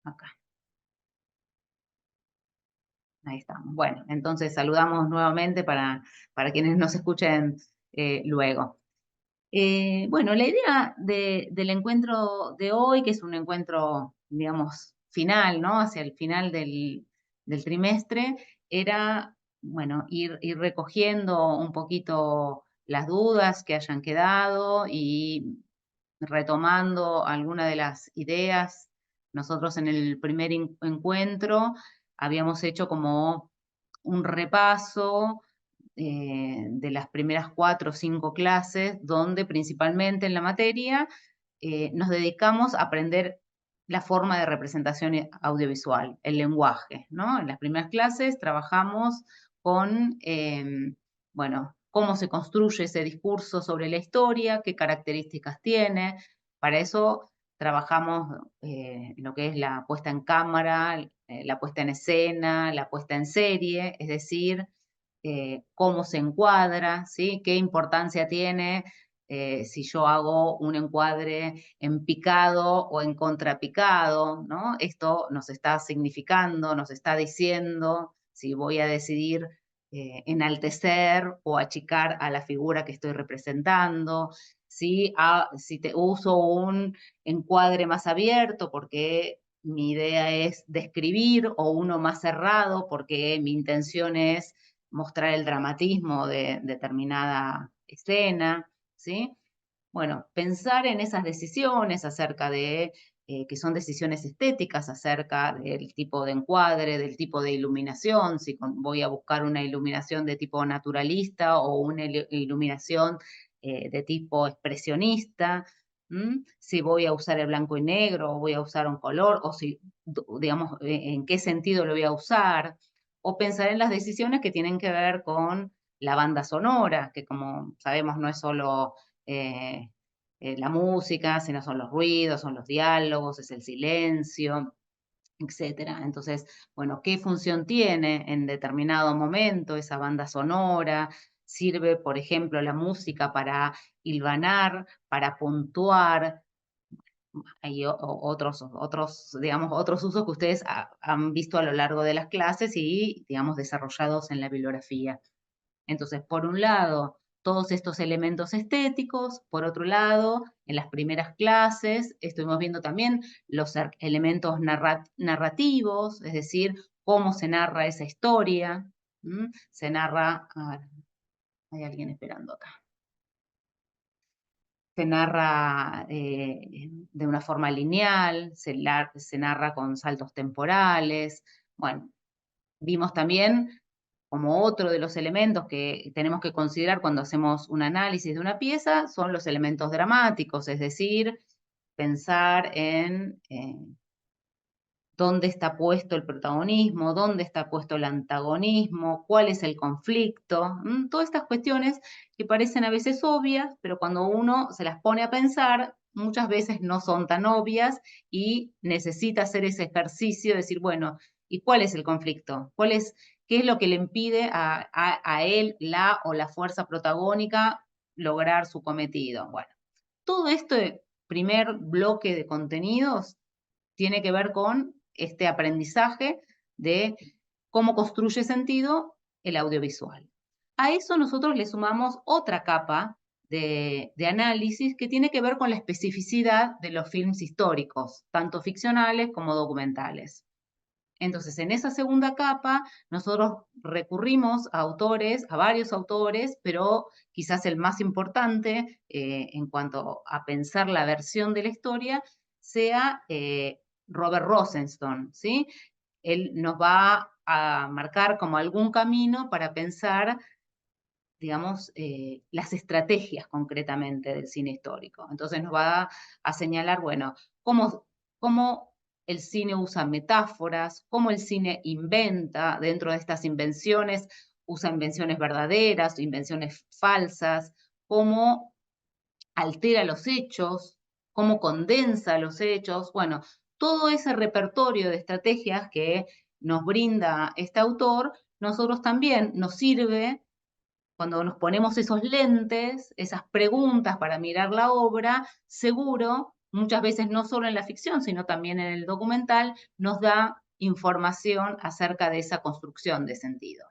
Acá. Ahí estamos. Bueno, entonces saludamos nuevamente para quienes nos escuchen luego. Bueno, la idea del encuentro de hoy, que es un encuentro, digamos, final, ¿no? Hacia el final del trimestre, era, bueno, ir recogiendo un poquito las dudas que hayan quedado y retomando alguna de las ideas. Nosotros en el primer encuentro habíamos hecho como un repaso de las primeras 4 o 5 clases, donde principalmente en la materia nos dedicamos a aprender la forma de representación audiovisual, el lenguaje, ¿no? En las primeras clases trabajamos con, bueno, cómo se construye ese discurso sobre la historia, qué características tiene. Para eso trabajamos lo que es la puesta en cámara, la puesta en escena, la puesta en serie, es decir, cómo se encuadra, ¿sí? Qué importancia tiene si yo hago un encuadre en picado o en contrapicado, ¿no? Esto nos está significando, nos está diciendo si voy a decidir enaltecer o achicar a la figura que estoy representando, si te uso un encuadre más abierto porque mi idea es describir o uno más cerrado porque mi intención es mostrar el dramatismo de determinada escena, ¿sí? Bueno, pensar en esas decisiones acerca de, que son decisiones estéticas, acerca del tipo de encuadre, del tipo de iluminación, si voy a buscar una iluminación de tipo naturalista o una iluminación de tipo expresionista, si voy a usar el blanco y negro o voy a usar un color, o si, digamos, en qué sentido lo voy a usar, o pensar en las decisiones que tienen que ver con la banda sonora, que como sabemos no es solo eh, la música, sino son los ruidos, son los diálogos, es el silencio, etcétera. Entonces, bueno, ¿qué función tiene en determinado momento esa banda sonora? ¿Sirve, por ejemplo, la música para hilvanar, para puntuar? Hay digamos, otros usos que ustedes han visto a lo largo de las clases y, digamos, desarrollados en la bibliografía. Entonces, por un lado, todos estos elementos estéticos, por otro lado, en las primeras clases estuvimos viendo también los elementos narrativos, es decir, cómo se narra esa historia. Se narra, a ver, hay alguien esperando acá. Se narra de una forma lineal, se narra con saltos temporales. Bueno, vimos también como otro de los elementos que tenemos que considerar cuando hacemos un análisis de una pieza son los elementos dramáticos, es decir, pensar en dónde está puesto el protagonismo, dónde está puesto el antagonismo, cuál es el conflicto, todas estas cuestiones que parecen a veces obvias, pero cuando uno se las pone a pensar, muchas veces no son tan obvias y necesita hacer ese ejercicio de decir, bueno, ¿y cuál es el conflicto? ¿Qué es lo que le impide a él, la o la fuerza protagónica lograr su cometido? Bueno, todo este primer bloque de contenidos tiene que ver con este aprendizaje de cómo construye sentido el audiovisual. A eso nosotros le sumamos otra capa de análisis que tiene que ver con la especificidad de los films históricos, tanto ficcionales como documentales. Entonces, en esa segunda capa, nosotros recurrimos a autores, a varios autores, pero quizás el más importante en cuanto a pensar la versión de la historia sea Robert Rosenstone, ¿sí? Él nos va a marcar como algún camino para pensar, digamos, las estrategias concretamente del cine histórico. Entonces nos va a señalar, bueno, cómo el cine usa metáforas, cómo el cine inventa dentro de estas invenciones, usa invenciones verdaderas, invenciones falsas, cómo altera los hechos, cómo condensa los hechos. Bueno, todo ese repertorio de estrategias que nos brinda este autor, nosotros también nos sirve cuando nos ponemos esos lentes, esas preguntas para mirar la obra, seguro muchas veces no solo en la ficción, sino también en el documental, nos da información acerca de esa construcción de sentido.